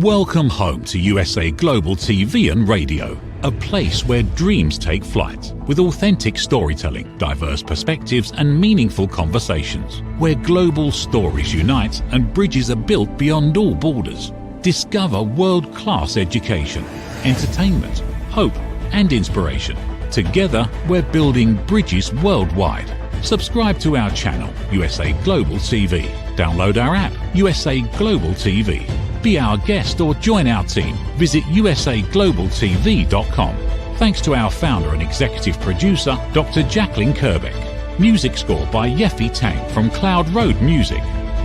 Welcome home to USA Global TV and Radio, a place where dreams take flight, with authentic storytelling, diverse perspectives and meaningful conversations, where global stories unite and bridges are built beyond all borders. Discover world-class education, entertainment, hope and inspiration. Together, we're building bridges worldwide. Subscribe to our channel, USA Global TV. Download our app, USA Global TV. Be our guest or join our team. Visit usaglobaltv.com. Thanks to our founder and executive producer, Dr. Jacqueline Kerbeck. Music score by Yeffy Tang from Cloud Road Music.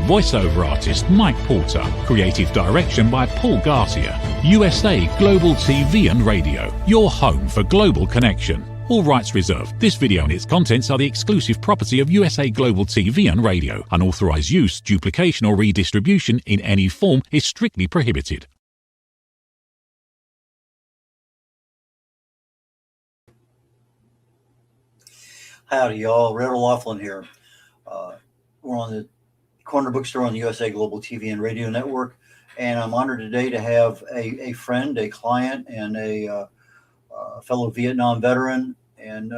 Voiceover artist Mike Porter. Creative direction by Paul Garcia. USA Global TV and Radio. Your home for global connection. All rights reserved. This video and its contents are the exclusive property of USA Global TV and Radio. Unauthorized use, duplication or redistribution in any form is strictly prohibited. Howdy, y'all. Red O'Loughlin here. We're on the Corner Bookstore on the USA Global TV and Radio Network, and I'm honored today to have a friend, a client, and a fellow Vietnam veteran, and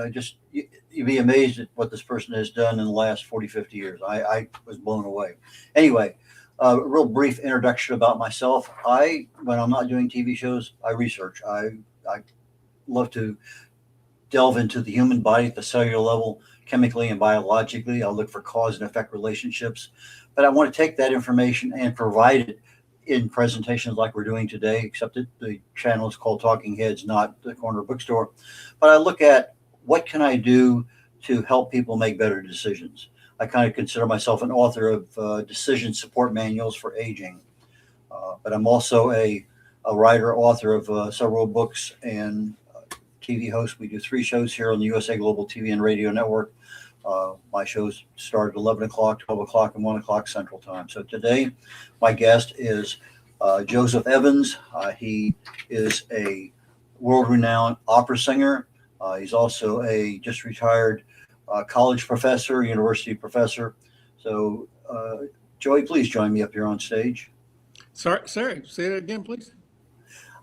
you'd be amazed at what this person has done in the last 40, 50 years. I was blown away. Anyway, a real brief introduction about myself. When I'm not doing TV shows, I research. I love to delve into the human body at the cellular level, chemically and biologically. I'll look for cause and effect relationships, but I want to take that information and provide it in presentations like we're doing today, except that the channel is called Talking Heads, not the Corner Bookstore. But I look at what can I do to help people make better decisions. I kind of consider myself an author of decision support manuals for aging, but I'm also a writer, author of several books, and TV host. We do 3 shows here on the USA Global TV and Radio Network. My shows start at 11 o'clock, 12 o'clock, and 1 o'clock Central Time. So today, my guest is Joseph Evans. He is a world-renowned opera singer. He's also a just retired college professor, university professor. So, Joey, please join me up here on stage. Sorry, say that again, please.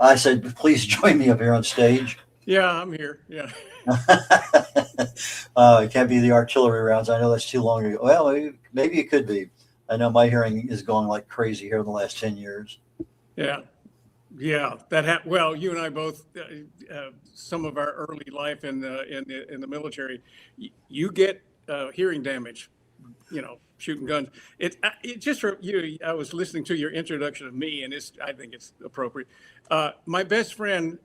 I said, please join me up here on stage. Yeah, I'm here. Yeah. It can't be the artillery rounds. I know that's too long ago. Well, maybe it could be. I know my hearing is going like crazy here in the last 10 years. Yeah. Well, you and I both, some of our early life in the military, you get hearing damage, shooting guns. It just for you. I was listening to your introduction of me, and I think it's appropriate. My best friend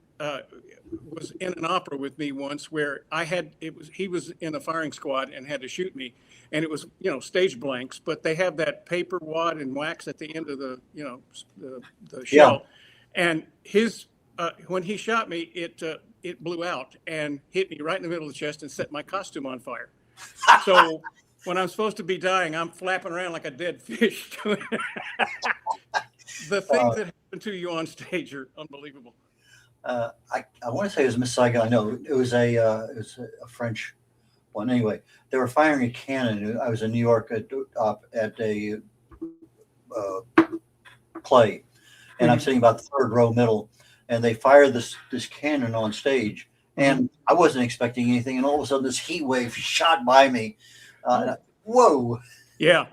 was in an opera with me once where he was in a firing squad and had to shoot me, and it was stage blanks, but they have that paper wad and wax at the end of the shell, and his when he shot me, it blew out and hit me right in the middle of the chest and set my costume on fire. So when I'm supposed to be dying, I'm flapping around like a dead fish. The things that happen to you on stage are unbelievable. I want to say it was Miss Saigon. No, it was a French one. Anyway, they were firing a cannon. I was in New York at a play, and I'm sitting about the 3rd row middle, and they fired this cannon on stage, and I wasn't expecting anything, and all of a sudden this heat wave shot by me. Whoa! Yeah.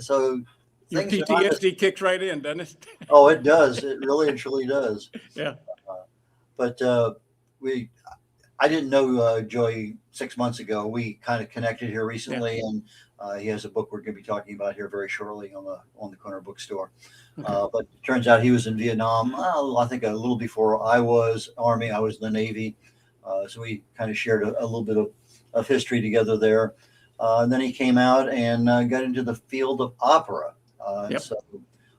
So your PTSD kicks right in, doesn't it? Oh, it does. It really and truly does. Yeah. But I didn't know Joey 6 months ago. We kind of connected here recently, and he has a book we're going to be talking about here very shortly on the Corner Bookstore. Okay. But it turns out he was in Vietnam. I think a little before I was Army. I was in the Navy, so we kind of shared a little bit of history together there. And then he came out and got into the field of opera. So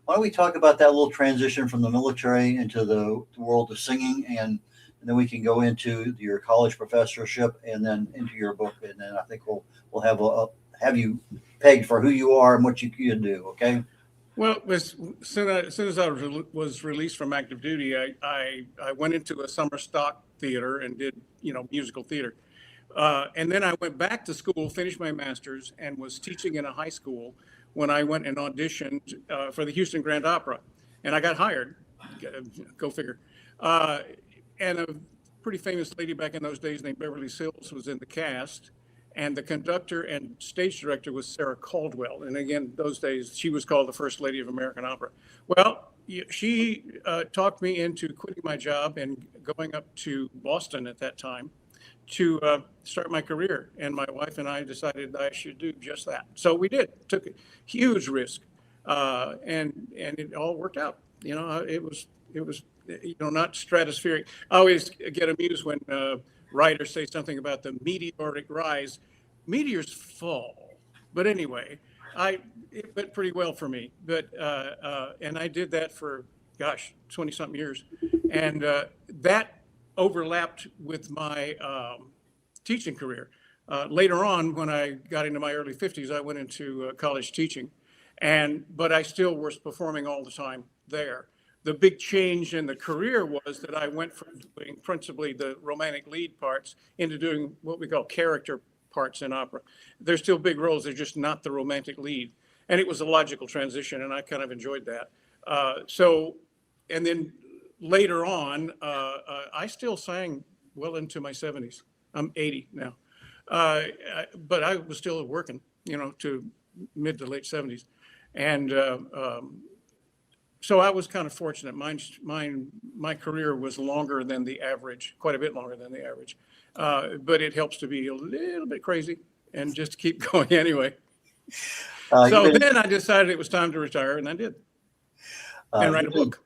why don't we talk about that little transition from the military into the world of singing, and then we can go into your college professorship and then into your book, and then I think we'll have you pegged for who you are and what you can do. Okay. Well, as soon as I was released from active duty, I went into a summer stock theater and did musical theater, and then I went back to school, finished my master's, and was teaching in a high school when I went and auditioned for the Houston Grand Opera, and I got hired. Go figure. And a pretty famous lady back in those days named Beverly Sills was in the cast. And the conductor and stage director was Sarah Caldwell. And again, those days, she was called the First Lady of American Opera. Well, she talked me into quitting my job and going up to Boston at that time to start my career. And my wife and I decided I should do just that. So we did, took a huge risk. And it all worked out. It was not stratospheric. I always get amused when writers say something about the meteoric rise. Meteors fall, but anyway, it went pretty well for me. But and I did that for 20-something years, and that overlapped with my teaching career. Later on, when I got into my early 50s, I went into college teaching, but I still was performing all the time there. The big change in the career was that I went from doing principally the romantic lead parts into doing what we call character parts in opera. They're still big roles, they're just not the romantic lead. And it was a logical transition, and I kind of enjoyed that. And then later on, I still sang well into my 70s. I'm 80 now. But I was still working, to mid to late 70s. And so I was kind of fortunate. My career was longer than the average, quite a bit longer than the average. But it helps to be a little bit crazy and just keep going anyway. Then I decided it was time to retire, and I did. And write a book.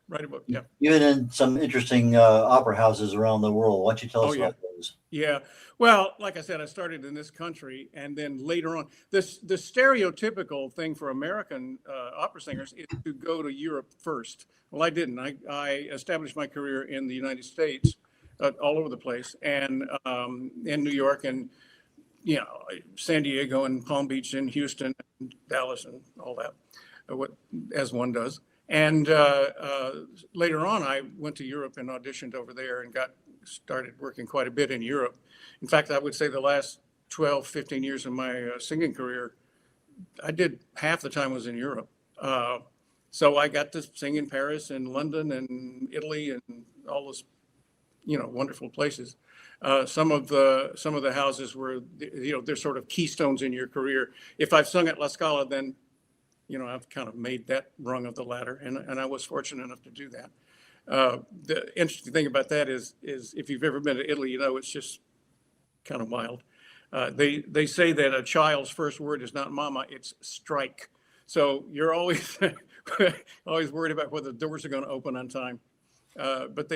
Yeah. You've been in some interesting opera houses around the world. Why don't you tell us about those? Yeah. Well, like I said, I started in this country, and then later on, the stereotypical thing for American opera singers is to go to Europe first. Well, I didn't. I established my career in the United States, all over the place, and in New York, and San Diego, and Palm Beach, and Houston, and Dallas, and all that, as one does. And later on, I went to Europe and auditioned over there and started working quite a bit in Europe. In fact, I would say the last 12, 15 years of my singing career, I did half the time was in Europe. So I got to sing in Paris and London and Italy and all those, wonderful places. Some of the houses were, they're sort of keystones in your career. If I've sung at La Scala, then I've kind of made that rung of the ladder, and I was fortunate enough to do that. The interesting thing about that is if you've ever been to Italy, it's just kind of wild. They say that a child's first word is not mama, it's strike. So you're always always worried about whether the doors are going to open on time. But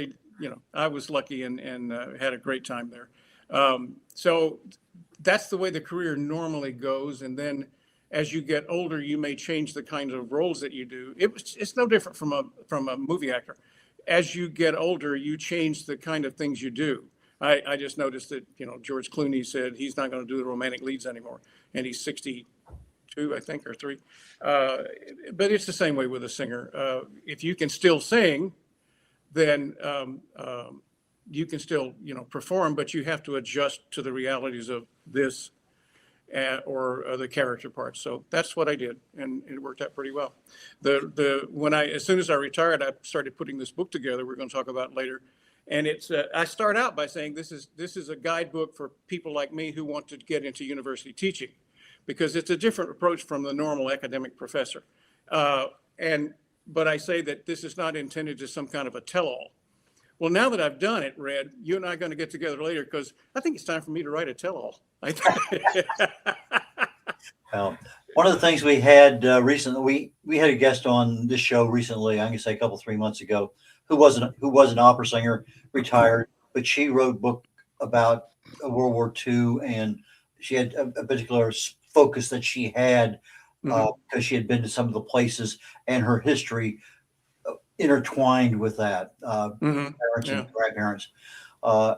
I was lucky and had a great time there. So that's the way the career normally goes, and then as you get older, you may change the kinds of roles that you do. It's no different from a movie actor. As you get older, you change the kind of things you do. I just noticed that, George Clooney said he's not going to do the romantic leads anymore. And he's 62, I think, or 3. But it's the same way with a singer. If you can still sing, then you can still, perform, but you have to adjust to the realities of this or the character parts. So that's what I did, and it worked out pretty well. As soon as I retired, I started putting this book together. We're going to talk about it later, and it's. I start out by saying this is a guidebook for people like me who want to get into university teaching, because it's a different approach from the normal academic professor. But I say that this is not intended as some kind of a tell-all. Well, now that I've done it, Red, you and I are going to get together later, because I think it's time for me to write a tell-all. One of the things we had recently, we had a guest on this show recently, I'm going to say 3 months ago, who was an opera singer, retired, but she wrote a book about World War II, and she had a particular focus that she had because she had been to some of the places, and her history intertwined with that, parents and grandparents. I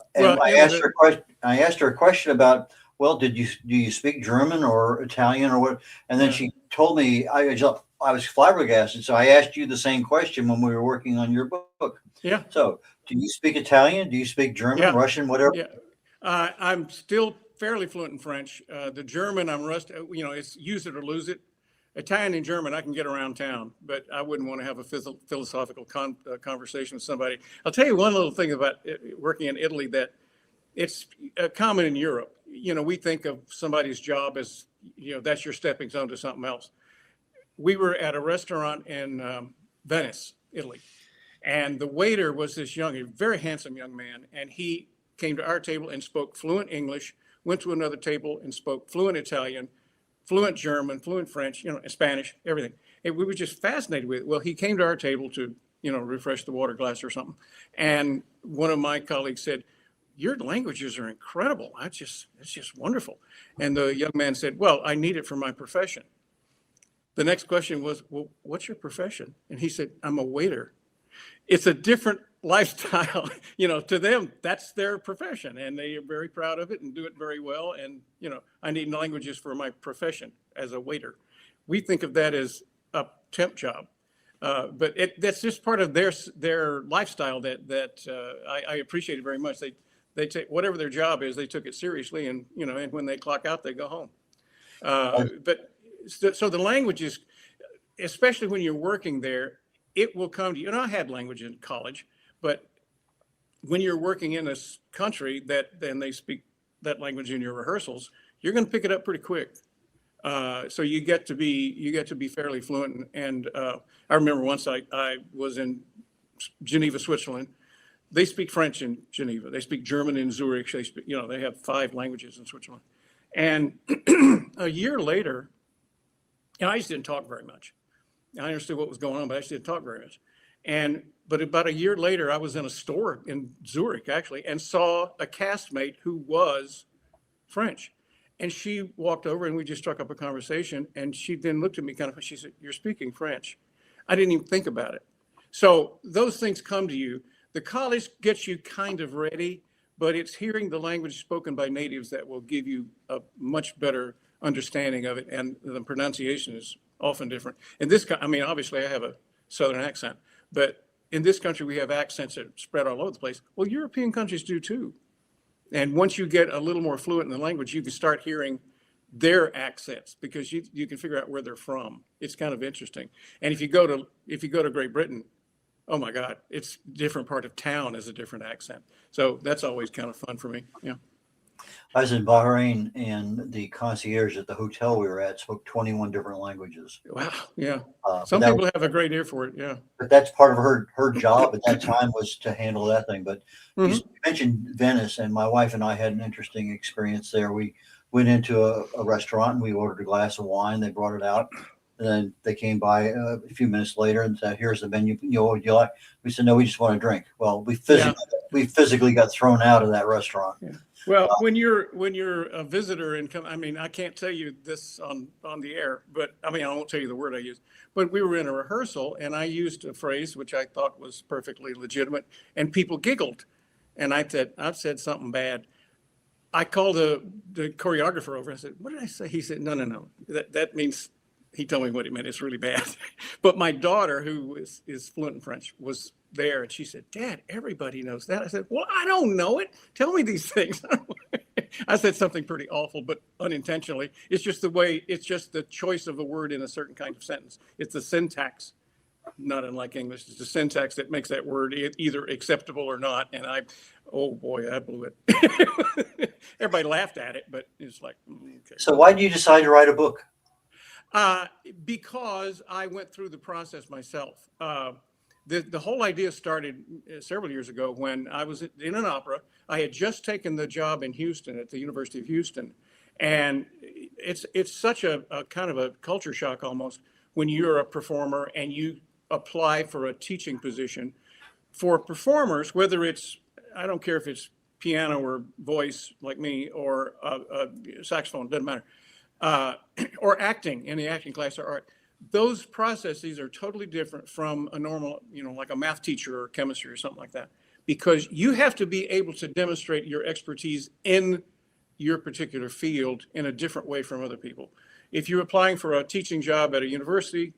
asked her a question about, well, do you speak German or Italian or what? And then she told me, I was flabbergasted. So I asked you the same question when we were working on your book. Yeah. So do you speak Italian? Do you speak German, Russian, whatever? Yeah. I'm still fairly fluent in French. The German, I'm rusty. It's use it or lose it. Italian and German, I can get around town, but I wouldn't want to have a philosophical conversation with somebody. I'll tell you one little thing about working in Italy that it's common in Europe. You know, we think of somebody's job as, you know, that's your stepping stone to something else. We were at a restaurant in Venice, Italy, and the waiter was this very handsome young man, and he came to our table and spoke fluent English, went to another table and spoke fluent Italian, fluent German, fluent French, you know, Spanish, everything. And we were just fascinated with it. Well, he came to our table to, you know, refresh the water glass or something. And one of my colleagues said, "Your languages are incredible. It's just wonderful." And the young man said, "Well, I need it for my profession." The next question was, "Well, what's your profession?" And he said, "I'm a waiter." It's a different lifestyle, you know, to them, that's their profession and they are very proud of it and do it very well. And, you know, I need languages for my profession as a waiter. We think of that as a temp job, but that's just part of their lifestyle that I appreciate it very much. They take whatever their job is, they took it seriously, and, you know, and when they clock out, they go home. But so the languages, especially when you're working there, it will come to you. And I had language in college, but when you're working in this country that then they speak that language in your rehearsals, you're going to pick it up pretty quick. So you get to be fairly fluent. And I remember once I was in Geneva, Switzerland. They speak French in Geneva. They speak German in Zurich. They speak, you know, they have 5 languages in Switzerland. And a year later, and I just didn't talk very much. I understood what was going on, but I just didn't talk very much. But about a year later, I was in a store in Zurich, actually, and saw a castmate who was French. And she walked over and we just struck up a conversation. And she then looked at me kind of, she said, "You're speaking French." I didn't even think about it. So those things come to you. The college gets you kind of ready, but it's hearing the language spoken by natives that will give you a much better understanding of it. And the pronunciation is often different. In this, I mean, obviously I have a Southern accent, but in this country, we have accents that spread all over the place. Well, European countries do too. And once you get a little more fluent in the language, you can start hearing their accents because you can figure out where they're from. It's kind of interesting. And if you go to Great Britain, oh my God, it's a different part of town has a different accent. So that's always kind of fun for me. Yeah. I was in Bahrain, and the concierge at the hotel we were at spoke 21 different languages. Wow. Yeah. Some people have a great ear for it. Yeah. But that's part of her job at that time was to handle that thing. But Mhm. you mentioned Venice, and my wife and I had an interesting experience there. We went into a restaurant and we ordered a glass of wine. They brought it out. And then they came by a few minutes later and said, "Here's the menu. You know, what would you like?" We said, "No, we just want a drink." Well, we physically got thrown out of that restaurant. Yeah. Well, when you're a visitor and come, I mean, I can't tell you this on the air, but I mean, I won't tell you the word I used. But we were in a rehearsal, and I used a phrase which I thought was perfectly legitimate, and people giggled. And I said, "I've said something bad." I called the choreographer over. I said, "What did I say?" He said, No. That means." He told me what he meant. It's really bad. But my daughter, who is fluent in French, was there, and she said, "Dad, everybody knows that." I said, "Well, I don't know it. Tell me these things." I said something pretty awful, but unintentionally. It's just the choice of a word in a certain kind of sentence. It's the syntax, not unlike English. It's the syntax that makes that word either acceptable or not. And oh boy, I blew it. Everybody laughed at it, but it's like, okay. So why did you decide to write a book? Because I went through the process myself. The whole idea started several years ago when I was in an opera. I had just taken the job in Houston at the University of Houston. And it's such a kind of a culture shock almost when you're a performer and you apply for a teaching position. For performers, whether it's, I don't care if it's piano or voice like me or saxophone, doesn't matter. Or acting in the acting class or art, those processes are totally different from a normal, like a math teacher or chemistry or something like that, because you have to be able to demonstrate your expertise in your particular field in a different way from other people. If you're applying for a teaching job at a university,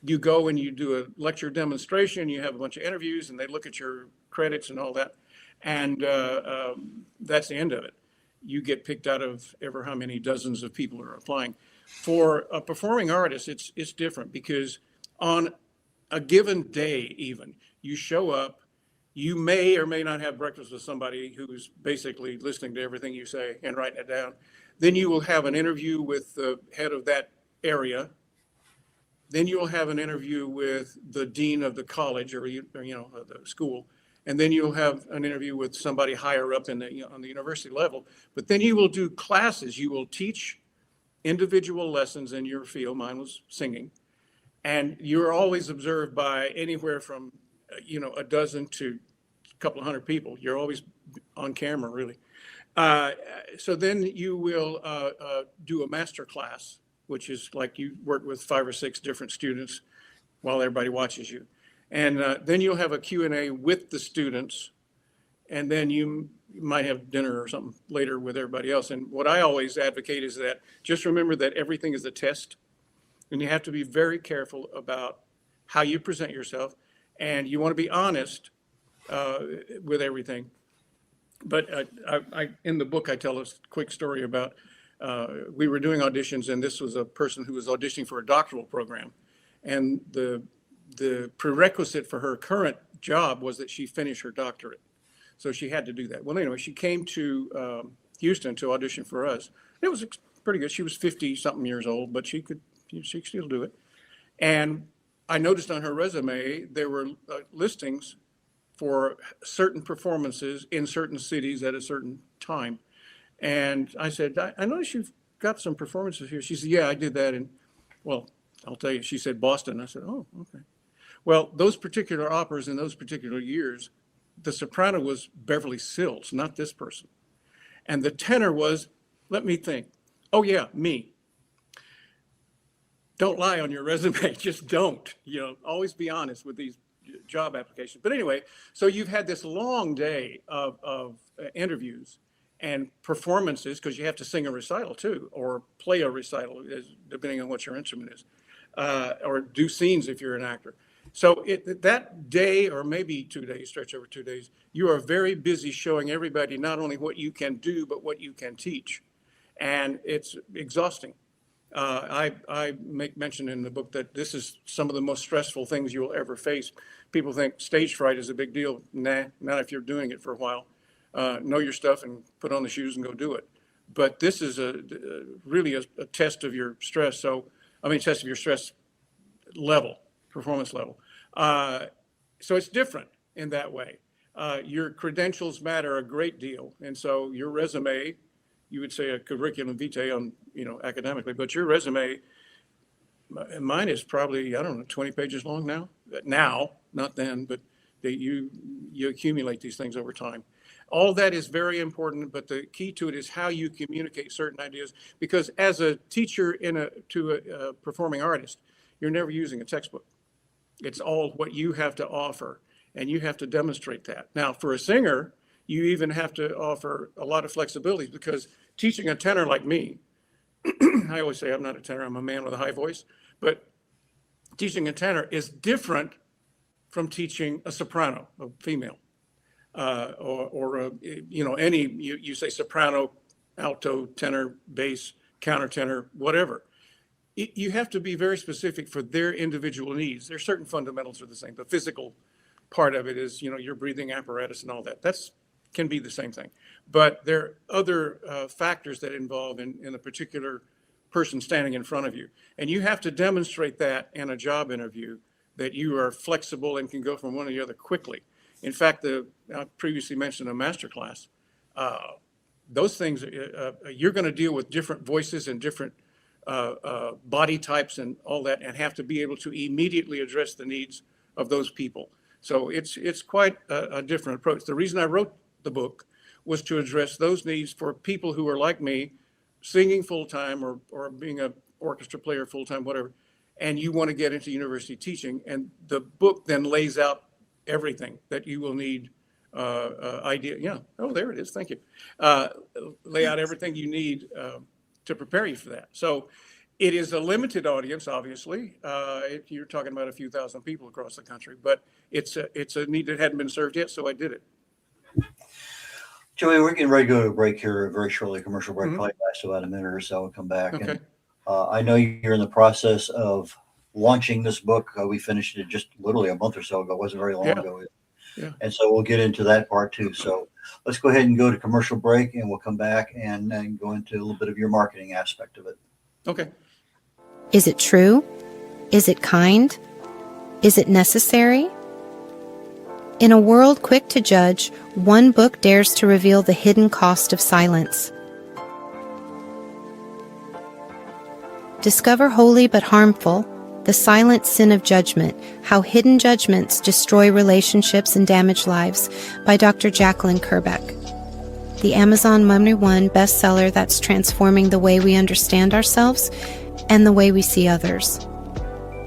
you go and you do a lecture demonstration, you have a bunch of interviews, and they look at your credits and all that, and that's the end of it. You get picked out of ever how many dozens of people are applying. For a performing artist, it's different because on a given day, even you show up, you may or may not have breakfast with somebody who's basically listening to everything you say and writing it down. Then you will have an interview with the head of that area. Then you will have an interview with the dean of the college or the school. And then you'll have an interview with somebody higher up on the university level. But then you will do classes. You will teach individual lessons in your field. Mine was singing. And you're always observed by anywhere from, a dozen to a couple of hundred people. You're always on camera, really. So then you will do a master class, which is like you work with 5 or 6 different students while everybody watches you. And then you'll have a Q&A with the students, and then you might have dinner or something later with everybody else. And what I always advocate is that just remember that everything is a test, and you have to be very careful about how you present yourself, and you want to be honest with everything. But I in the book, I tell a quick story about we were doing auditions, and this was a person who was auditioning for a doctoral program. And the prerequisite for her current job was that she finish her doctorate. So she had to do that. Well, anyway, she came to Houston to audition for us. It was pretty good. She was 50-something years old, but she could still do it. And I noticed on her resume, there were listings for certain performances in certain cities at a certain time. And I said, I noticed you've got some performances here. She said, yeah, I did that in, well, I'll tell you, she said Boston. I said, oh, okay. Well, those particular operas in those particular years, the soprano was Beverly Sills, not this person. And the tenor was, let me think. Oh yeah, me. Don't lie on your resume, just don't. Always be honest with these job applications. But anyway, so you've had this long day of interviews and performances, because you have to sing a recital too, or play a recital, depending on what your instrument is, or do scenes if you're an actor. So that day, or maybe 2 days, stretch over 2 days, you are very busy showing everybody not only what you can do, but what you can teach. And it's exhausting. I make mention in the book that this is some of the most stressful things you will ever face. People think stage fright is a big deal. Nah, not if you're doing it for a while. Know your stuff and put on the shoes and go do it. But this is really a test of your stress. Test of your stress level, performance level. So it's different in that way. Your credentials matter a great deal. And so your resume, you would say a curriculum vitae on, academically, but your resume, mine is probably, 20 pages long now. Now, not then, but you accumulate these things over time. All that is very important, but the key to it is how you communicate certain ideas. Because as a teacher to a performing artist, you're never using a textbook. It's all what you have to offer, and you have to demonstrate that. Now, for a singer, you even have to offer a lot of flexibility, because teaching a tenor like me, I always say I'm not a tenor, I'm a man with a high voice, but teaching a tenor is different from teaching a soprano, a female, you say soprano, alto, tenor, bass, countertenor, whatever. You have to be very specific for their individual needs. There's certain fundamentals are the same. The physical part of it is, your breathing apparatus and all that. Can be the same thing. But there are other factors that involve in a particular person standing in front of you. And you have to demonstrate that in a job interview, that you are flexible and can go from one to the other quickly. In fact, I previously mentioned a master class. Those things, you're going to deal with different voices and different body types and all that, and have to be able to immediately address the needs of those people. So it's quite a different approach. The reason I wrote the book was to address those needs for people who are like me, singing full-time or being an orchestra player full-time, whatever, and you want to get into university teaching. And the book then lays out everything that you will need, yeah, oh, there it is, thank you. Lay out everything you need to prepare you for that. So it is a limited audience, obviously. You're talking about a few thousand people across the country, but it's a need that hadn't been served yet, so I did it. Joey, we're getting ready to go to a break here very shortly, commercial break, probably last about a minute or so. We'll come back. Okay. I know you're in the process of launching this book. We finished it just literally a month or so ago. It wasn't very long Yeah. ago. Yeah. And so we'll get into that part too. So let's go ahead and go to commercial break, and we'll come back and go into a little bit of your marketing aspect of it. Okay. Is it true? Is it kind? Is it necessary? In a world quick to judge, one book dares to reveal the hidden cost of silence. Discover Holy but Harmful: The Silent Sin of Judgment, How Hidden Judgments Destroy Relationships and Damage Lives, by Dr. Jacqueline Kerbeck. The Amazon #1 bestseller that's transforming the way we understand ourselves and the way we see others.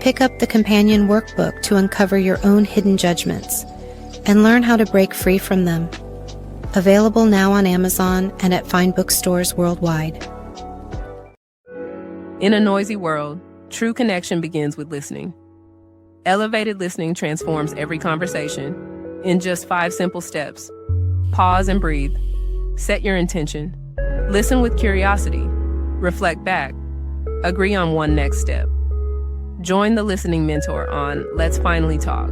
Pick up the companion workbook to uncover your own hidden judgments and learn how to break free from them. Available now on Amazon and at fine bookstores worldwide. In a noisy world, true connection begins with listening. Elevated listening transforms every conversation in just 5 simple steps. Pause and breathe. Set your intention. Listen with curiosity. Reflect back. Agree on one next step. Join the Listening Mentor on Let's Finally Talk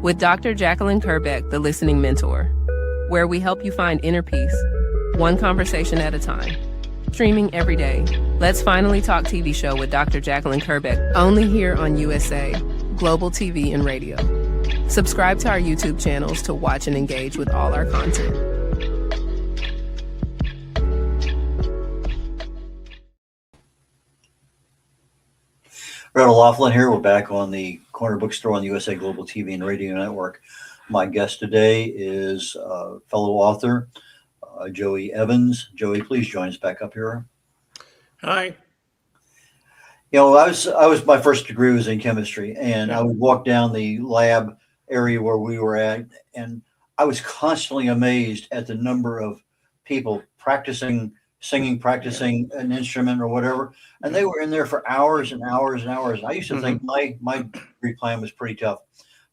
with Dr. Jacqueline Kerbeck, the Listening Mentor, where we help you find inner peace, one conversation at a time. Streaming every day, Let's Finally Talk TV show with Dr. Jacqueline Kerbeck, only here on USA, Global TV and Radio. Subscribe to our YouTube channels to watch and engage with all our content. Randall Laughlin here. We're back on the Corner Bookstore on the USA Global TV and Radio Network. My guest today is fellow author Joey Evans. Joey, please join us back up here. Hi. You know, I was my first degree was in chemistry, and I would walk down the lab area where we were at, and I was constantly amazed at the number of people practicing singing, practicing an instrument or whatever, and they were in there for hours and hours and hours. I used to think my degree plan was pretty tough,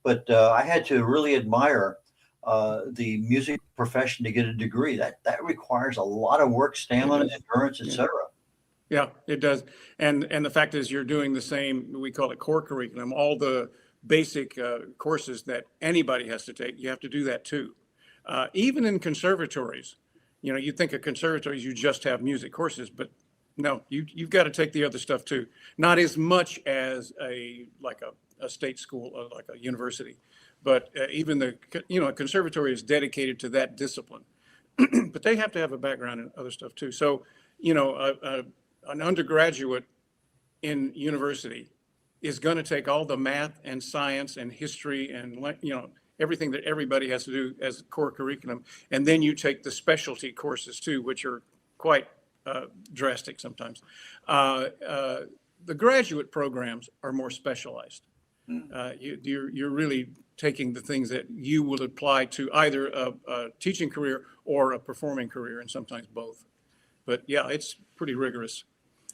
but I had to really admire the music profession to get a degree. That requires a lot of work, stamina, endurance, etc. Yeah, it does. And the fact is you're doing the same, we call it core curriculum, all the basic courses that anybody has to take. You have to do that too. Even in conservatories, you know, you think of conservatories, you just have music courses, but no, you've got to take the other stuff too. Not as much as a state school or like a university, but even a conservatory is dedicated to that discipline, but they have to have a background in other stuff too. So, you know, an undergraduate in university is going to take all the math and science and history and, you know, everything that everybody has to do as core curriculum. And then you take the specialty courses too, which are quite drastic sometimes. The graduate programs are more specialized. You're really taking the things that you will apply to either a teaching career or a performing career, and sometimes both. But yeah, it's pretty rigorous.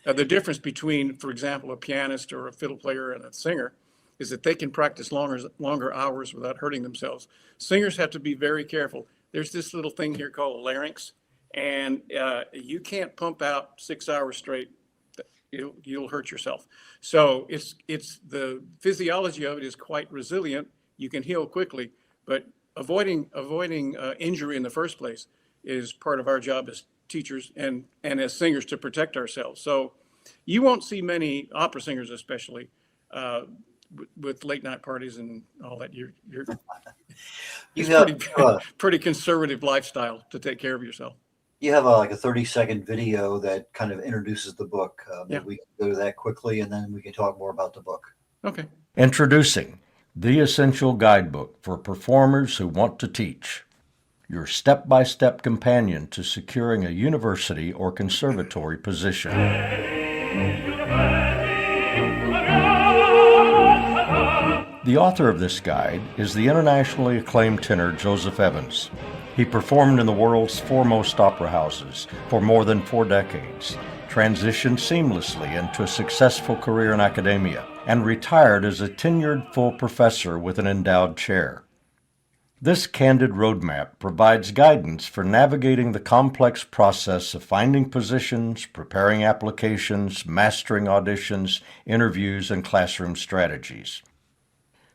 The difference between, for example, a pianist or a fiddle player and a singer is that they can practice longer hours without hurting themselves. Singers have to be very careful. There's this little thing here called a larynx, and you can't pump out 6 hours straight. You'll hurt yourself. So it's the physiology of it is quite resilient. You can heal quickly, but avoiding injury in the first place is part of our job as teachers and as singers to protect ourselves. So you won't see many opera singers, especially with late night parties and all that. Pretty conservative lifestyle to take care of yourself. You have like a 30-second video that kind of introduces the book. We can go to that quickly, and then we can talk more about the book. Okay. Introducing The Essential Guidebook for Performers Who Want to Teach, your step-by-step companion to securing a university or conservatory position. The author of this guide is the internationally acclaimed tenor Joseph Evans. He performed in the world's foremost opera houses for more than 4 decades, transitioned seamlessly into a successful career in academia, and retired as a tenured full professor with an endowed chair. This candid roadmap provides guidance for navigating the complex process of finding positions, preparing applications, mastering auditions, interviews, and classroom strategies.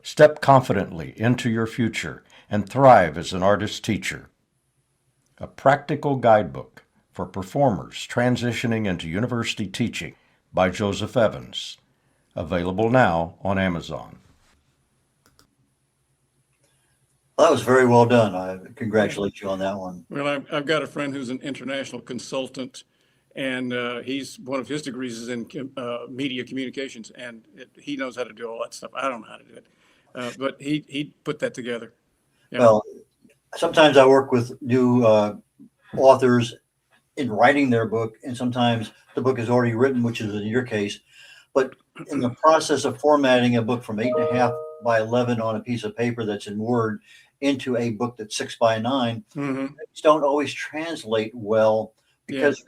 Step confidently into your future and thrive as an artist teacher. A practical guidebook for performers transitioning into university teaching by Joseph Evans. Available now on Amazon. Well, that was very well done. I congratulate you on that one. Well, I've got a friend who's an international consultant, and one of his degrees is in media communications, and he knows how to do all that stuff. I don't know how to do it, but he put that together. Yeah. Well, sometimes I work with new authors in writing their book, and sometimes the book is already written, which is in your case. But in the process of formatting a book from 8.5 by 11 on a piece of paper that's in Word into a book that's 6 by 9, things don't always translate well because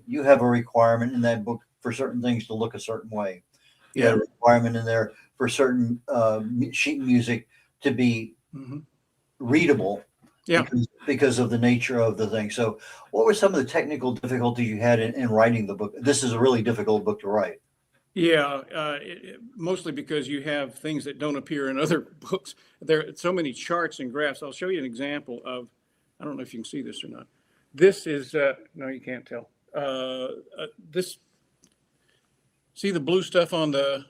you have a requirement in that book for certain things to look a certain way. You have a requirement in there for certain sheet music to be readable. Because of the nature of the thing. So what were some of the technical difficulties you had in writing the book? This is a really difficult book to write. Yeah, mostly because you have things that don't appear in other books. There are so many charts and graphs. I'll show you an example of, I don't know if you can see this or not. This is, no, you can't tell. This, see the blue stuff on the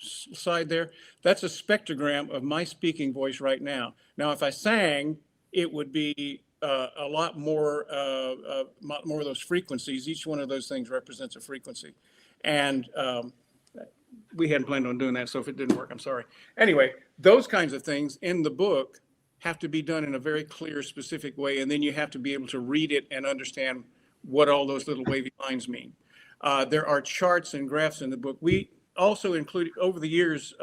side there? That's a spectrogram of my speaking voice right now. Now, if I sang, it would be a lot more of those frequencies. Each one of those things represents a frequency. And we hadn't planned on doing that, so if it didn't work, I'm sorry. Anyway, those kinds of things in the book have to be done in a very clear, specific way, and then you have to be able to read it and understand what all those little wavy lines mean. There are charts and graphs in the book. We also included, over the years,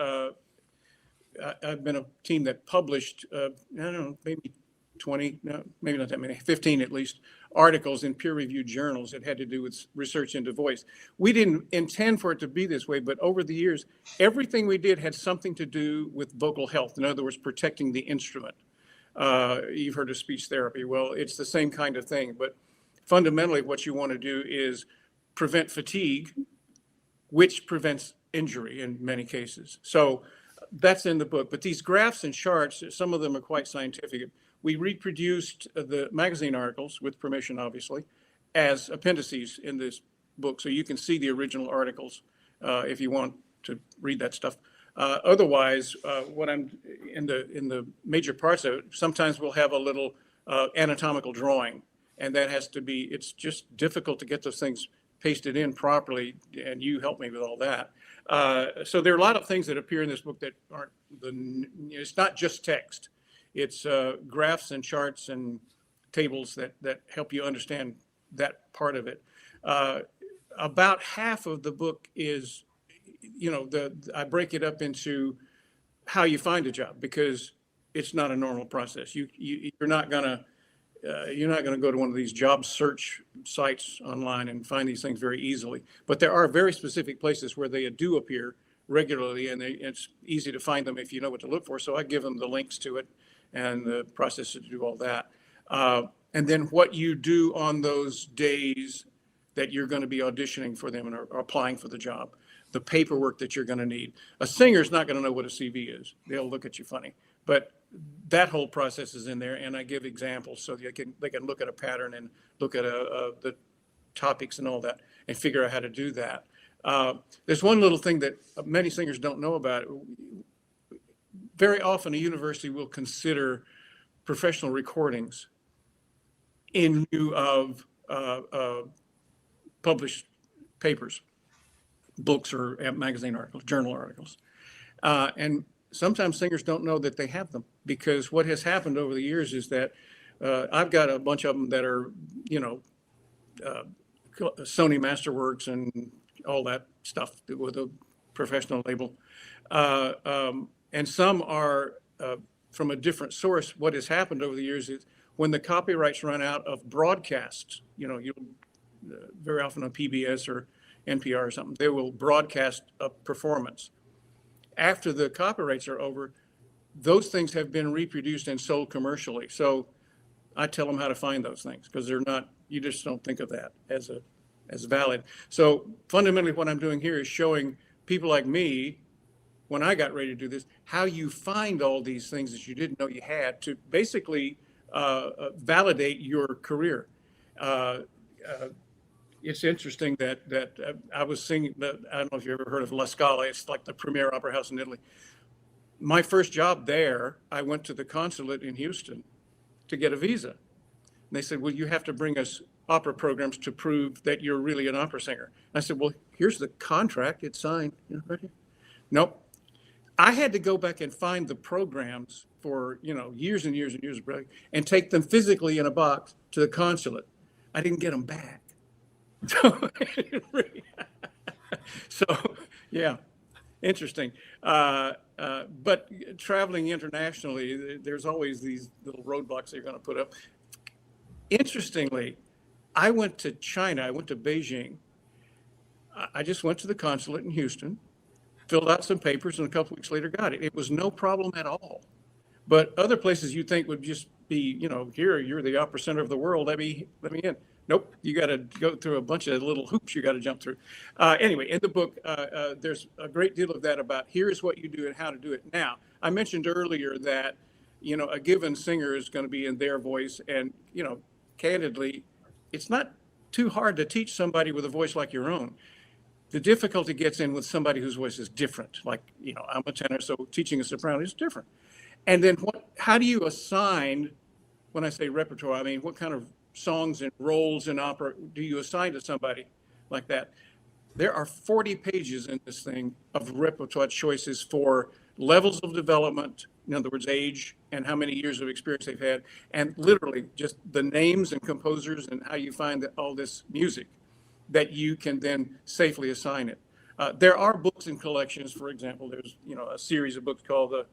I've been a team that published, I don't know, maybe 20, no, maybe not that many, 15 at least, articles in peer-reviewed journals that had to do with research into voice. We didn't intend for it to be this way, but over the years, everything we did had something to do with vocal health. In other words, protecting the instrument. You've heard of speech therapy. Well, it's the same kind of thing, but fundamentally what you want to do is prevent fatigue, which prevents injury in many cases. So that's in the book. But these graphs and charts, some of them are quite scientific. We reproduced the magazine articles, with permission, obviously, as appendices in this book. So you can see the original articles if you want to read that stuff. Otherwise, what I'm in the major parts of it, sometimes we'll have a little anatomical drawing, and that has to be, it's just difficult to get those things pasted in properly, and you help me with all that. So there are a lot of things that appear in this book that aren't, it's not just text. It's graphs and charts and tables that help you understand that part of it. About half of the book is, I break it up into how you find a job, because it's not a normal process. You're not gonna go to one of these job search sites online and find these things very easily. But there are very specific places where they do appear regularly, and it's easy to find them if you know what to look for. So I give them the links to it and the process to do all that. And then what you do on those days that you're going to be auditioning for them and or applying for the job, the paperwork that you're going to need. A singer's not going to know what a CV is. They'll look at you funny. But that whole process is in there, and I give examples so they can look at a pattern and look at the topics and all that and figure out how to do that. There's one little thing that many singers don't know about. Very often a university will consider professional recordings in lieu of published papers, books or magazine articles, journal articles. And sometimes singers don't know that they have them, because what has happened over the years is that I've got a bunch of them that are, Sony Masterworks and all that stuff with a professional label. And some are from a different source. What has happened over the years is when the copyrights run out of broadcasts, you'll very often on PBS or NPR or something, they will broadcast a performance. After the copyrights are over, those things have been reproduced and sold commercially. So I tell them how to find those things because they're not, you just don't think of that as valid. So fundamentally what I'm doing here is showing people like me, when I got ready to do this, how you find all these things that you didn't know you had to basically validate your career. It's interesting that I was singing, I don't know if you ever heard of La Scala. It's like the premier opera house in Italy. My first job there, I went to the consulate in Houston to get a visa. And they said, well, you have to bring us opera programs to prove that you're really an opera singer. And I said, well, here's the contract. It's signed. Right here. Nope. I had to go back and find the programs for, years and years and years and take them physically in a box to the consulate. I didn't get them back. So yeah, interesting. But traveling internationally, there's always these little roadblocks they're going to put up. Interestingly, I went to China. I went to Beijing. I just went to the consulate in Houston, filled out some papers, and a couple weeks later got it. It was no problem at all. But other places you think would just be, here, you're the opera center of the world. Let me in. Nope, you got to go through a bunch of little hoops you got to jump through. Anyway, in the book, there's a great deal of that about here's what you do and how to do it. Now, I mentioned earlier that, a given singer is going to be in their voice. And, candidly, it's not too hard to teach somebody with a voice like your own. The difficulty gets in with somebody whose voice is different. Like, I'm a tenor, so teaching a soprano is different. And then how do you assign, when I say repertoire, I mean, what kind of songs and roles in opera do you assign to somebody like that? There are 40 pages in this thing of repertoire choices for levels of development, in other words, age and how many years of experience they've had, and literally just the names and composers and how you find all this music that you can then safely assign it. There are books and collections. For example, there's a series of books called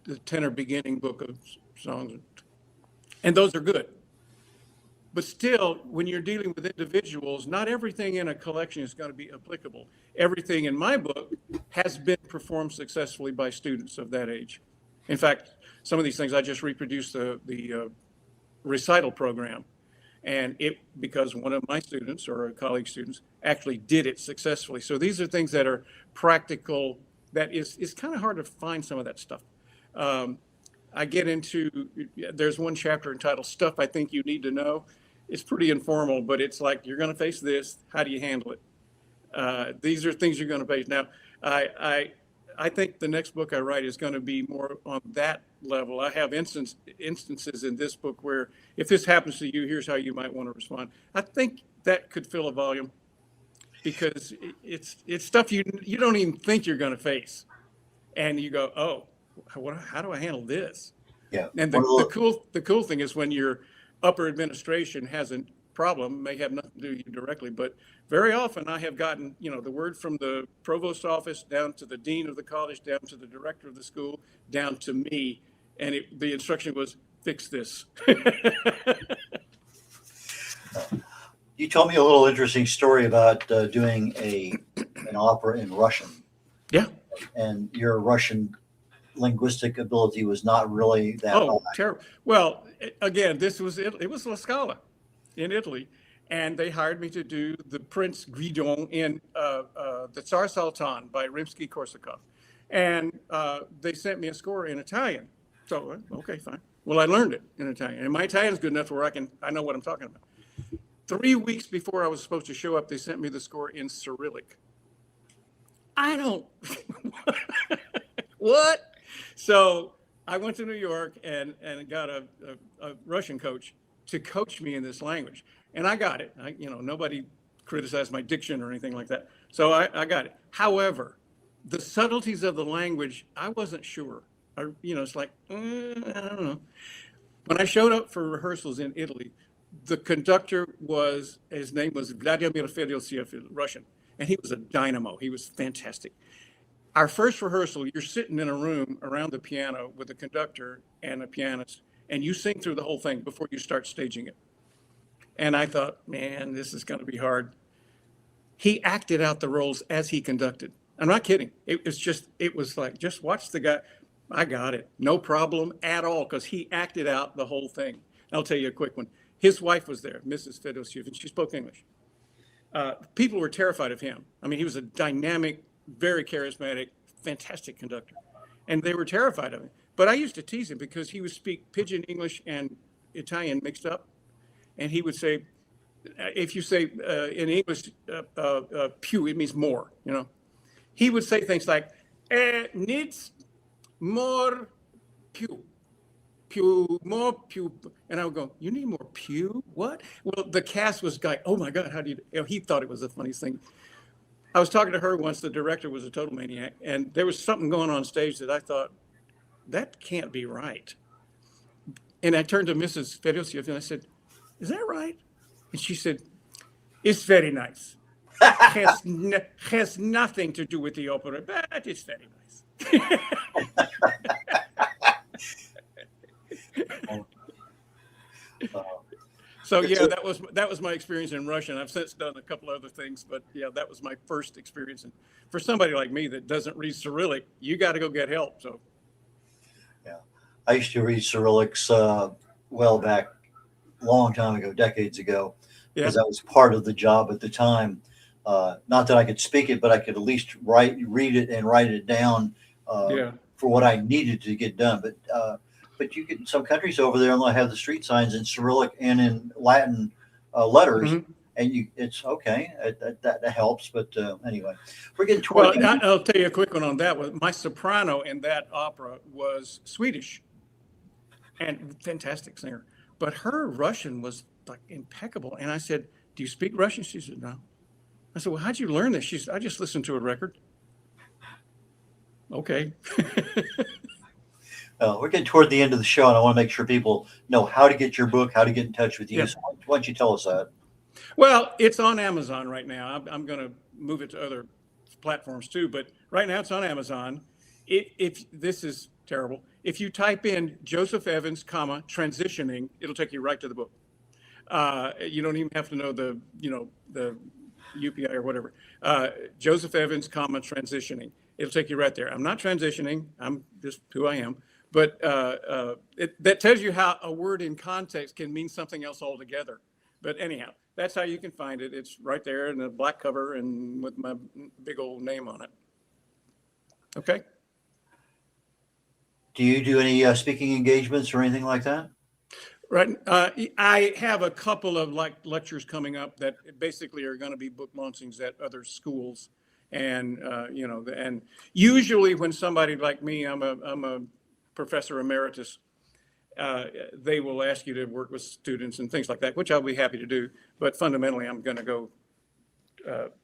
the Tenor Beginning Book of Songs, and those are good. But still, when you're dealing with individuals, not everything in a collection is going to be applicable. Everything in my book has been performed successfully by students of that age. In fact, some of these things I just reproduced the recital program, and because one of my students or a colleague students actually did it successfully. So these are things that are practical. That is kind of hard to find some of that stuff. I get into, there's one chapter entitled Stuff I Think You Need to Know. It's pretty informal, but it's like, you're going to face this. How do you handle it? These are things you're going to face. Now, I think the next book I write is going to be more on that level. I have instances in this book where if this happens to you, here's how you might want to respond. I think that could fill a volume because it's stuff you don't even think you're going to face. And you go, oh, how do I handle this? Yeah. And the cool thing is when your upper administration has a problem, may have nothing to do with you directly, but very often I have gotten, the word from the provost office down to the dean of the college, down to the director of the school, down to me. And the instruction was, fix this. You told me a little interesting story about doing an opera in Russian. Yeah. And your Russian linguistic ability was not really that high. Terrible. Well, again, it was La Scala in Italy, and they hired me to do the Prince Gvidon in the Tsar Sultan by Rimsky-Korsakov. And they sent me a score in Italian. So, okay, fine. Well, I learned it in Italian, and my Italian is good enough where I know what I'm talking about. 3 weeks before I was supposed to show up, they sent me the score in Cyrillic. I don't, what? So I went to New York and got a Russian coach to coach me in this language. And I got it. Nobody criticized my diction or anything like that. So I got it. However, the subtleties of the language, I wasn't sure. It's like, I don't know. When I showed up for rehearsals in Italy, the conductor his name was Vladimir Fedoseev, Russian, and he was a dynamo. He was fantastic. Our first rehearsal, you're sitting in a room around the piano with a conductor and a pianist, and you sing through the whole thing before you start staging it. And I thought, man, this is going to be hard. He acted out the roles as he conducted. I'm not kidding. It was like, just watch the guy. I got it. No problem at all, because he acted out the whole thing. I'll tell you a quick one. His wife was there, Mrs. Fedosiv, and she spoke English. People were terrified of him. I mean, he was a dynamic, very charismatic, fantastic conductor, and they were terrified of him. But I used to tease him because he would speak pidgin English and Italian mixed up, and he would say, if you say in English, più, it means more, you know. He would say things like, needs more più, more più. And I would go, you need more più? What? Well, the cast was like, oh my God, how do you know, he thought it was the funniest thing. I was talking to her once, the director was a total maniac, and there was something going on stage that I thought, that can't be right. And I turned to Mrs. Fedosiv and I said, is that right? And she said, it's very nice. Has nothing to do with the opera, but it's very nice. So yeah, that was my experience in Russian. I've since done a couple other things, but yeah, that was my first experience. And for somebody like me that doesn't read Cyrillic, you got to go get help. So Yeah, I used to read Cyrillics well back, long time ago, decades ago, because that was part of the job at the time. Not that I could speak it, but I could at least read it and write it down for what I needed to get done. But you get some countries over there and they'll have the street signs in Cyrillic and in Latin letters, and it's okay. That helps. But anyway, we're getting toward. Well, I'll tell you a quick one on that. My soprano in that opera was Swedish, and fantastic singer. But her Russian was like impeccable. And I said, "Do you speak Russian?" She said, "No." I said, "Well, how'd you learn this?" She said, "I just listened to a record." Okay. We're getting toward the end of the show, and I want to make sure people know how to get your book, how to get in touch with you. So why don't you tell us that? Well, it's on Amazon right now. I'm going to move it to other platforms too, but right now it's on Amazon. If this is terrible, if you type in Joseph Evans, transitioning, it'll take you right to the book. You don't even have to know the UPI or whatever. Joseph Evans, transitioning. It'll take you right there. I'm not transitioning. I'm just who I am. But that tells you how a word in context can mean something else altogether. But anyhow, that's how you can find it. It's right there in a black cover and with my big old name on it. Okay. Do you do any speaking engagements or anything like that? Right. I have a couple of lectures coming up that basically are going to be book launchings at other schools. And, and usually when somebody like me, I'm a professor emeritus, they will ask you to work with students and things like that, which I'll be happy to do. But fundamentally, I'm going to go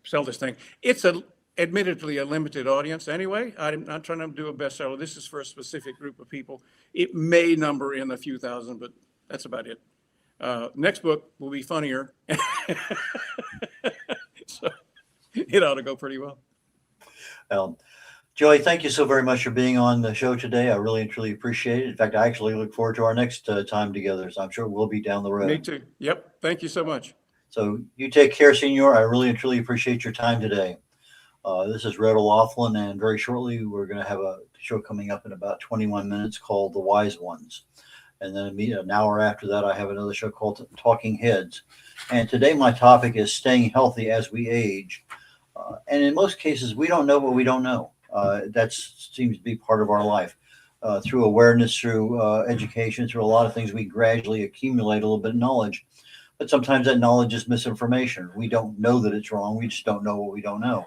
sell this thing. It's admittedly a limited audience anyway. I'm not trying to do a bestseller. This is for a specific group of people. It may number in a few thousand, but that's about it. Next book will be funnier. So it ought to go pretty well. Joey, thank you so very much for being on the show today. I really and truly appreciate it. In fact, I actually look forward to our next time together. So I'm sure we'll be down the road. Me too. Yep. Thank you so much. So you take care, Senor. I really and truly appreciate your time today. This is Red O'Loughlin, and very shortly we're going to have a show coming up in about 21 minutes called The Wise Ones. And then an hour after that, I have another show called Talking Heads. And today my topic is staying healthy as we age. And in most cases, we don't know what we don't know. That seems to be part of our life. Through awareness, through education, through a lot of things, we gradually accumulate a little bit of knowledge. But sometimes that knowledge is misinformation. We don't know that it's wrong. We just don't know what we don't know.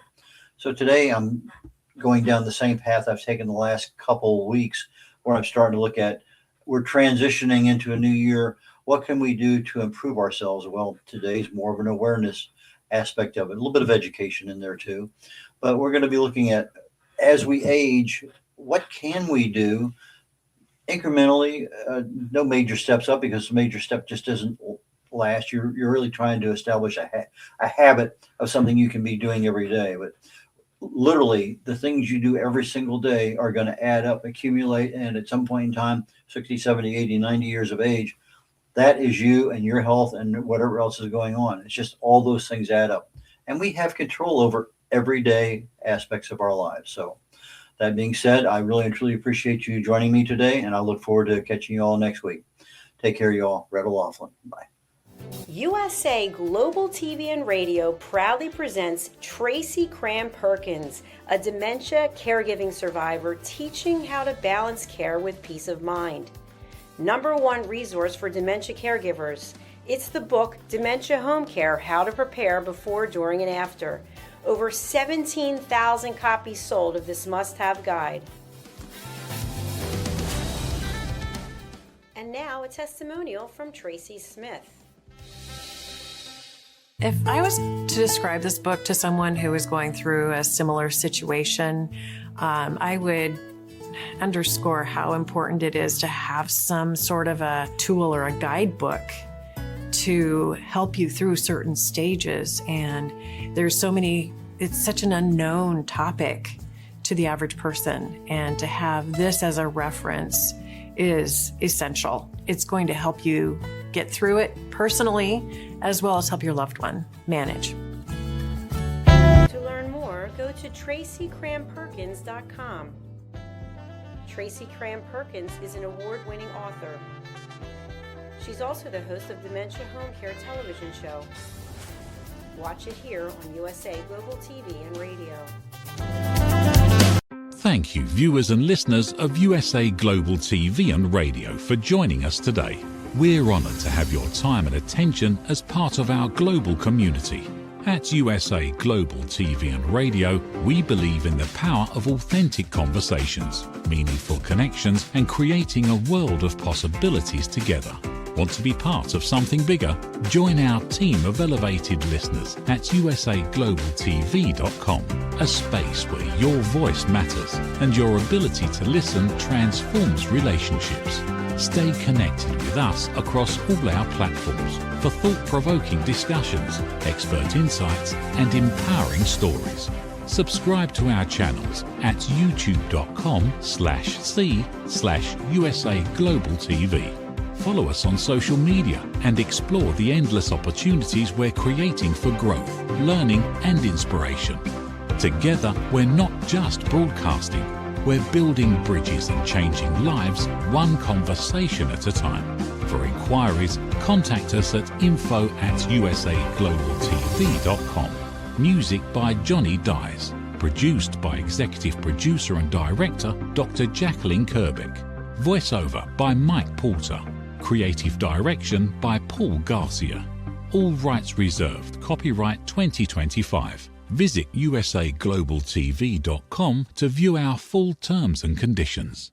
So today I'm going down the same path I've taken the last couple of weeks, where I'm starting to look at, we're transitioning into a new year. What can we do to improve ourselves? Well, today's more of an awareness aspect of it, a little bit of education in there too. But we're going to be looking at, as we age, what can we do incrementally? No major steps up, because the major step just doesn't last. You're really trying to establish a habit of something you can be doing every day. But literally, the things you do every single day are going to add up, accumulate, and at some point in time, 60, 70, 80, 90 years of age, that is you and your health and whatever else is going on. It's just all those things add up. And we have control over everyday aspects of our lives. So That being said, I really and truly appreciate you joining me today, and I look forward to catching you all next week. Take care, y'all. Brett O'Loughlin. Bye. USA Global TV and Radio proudly presents Tracy Cram Perkins, a dementia caregiving survivor teaching how to balance care with peace of mind. #1 resource for dementia caregivers. It's the book Dementia Home Care: How to Prepare Before, During, and After. Over 17,000 copies sold of this must-have guide. And now a testimonial from Tracy Smith. If I was to describe this book to someone who is going through a similar situation, I would underscore how important it is to have some sort of a tool or a guidebook to help you through certain stages. And there's so many, it's such an unknown topic to the average person. And to have this as a reference is essential. It's going to help you get through it personally, as well as help your loved one manage. To learn more, go to TracyCramPerkins.com. Tracy Cram Perkins is an award-winning author. She's also the host of Dementia Home Care television show. Watch it here on USA Global TV and Radio. Thank you, viewers and listeners of USA Global TV and Radio, for joining us today. We're honoured to have your time and attention as part of our global community. At USA Global TV and Radio, we believe in the power of authentic conversations, meaningful connections, and creating a world of possibilities together. Want to be part of something bigger? Join our team of elevated listeners at usaglobaltv.com, a space where your voice matters and your ability to listen transforms relationships. Stay connected with us across all our platforms for thought-provoking discussions, expert insights, and empowering stories. Subscribe to our channels at youtube.com/c/USA Global TV. Follow us on social media and explore the endless opportunities we're creating for growth, learning, and inspiration. Together, we're not just broadcasting, we're building bridges and changing lives one conversation at a time. For inquiries, contact us at info@usaglobaltv.com. Music by Johnny Dyes. Produced by Executive Producer and Director Dr. Jacqueline Kerbeck. Voiceover by Mike Porter. Creative Direction by Paul Garcia. All rights reserved. Copyright 2025. Visit usaglobaltv.com to view our full terms and conditions.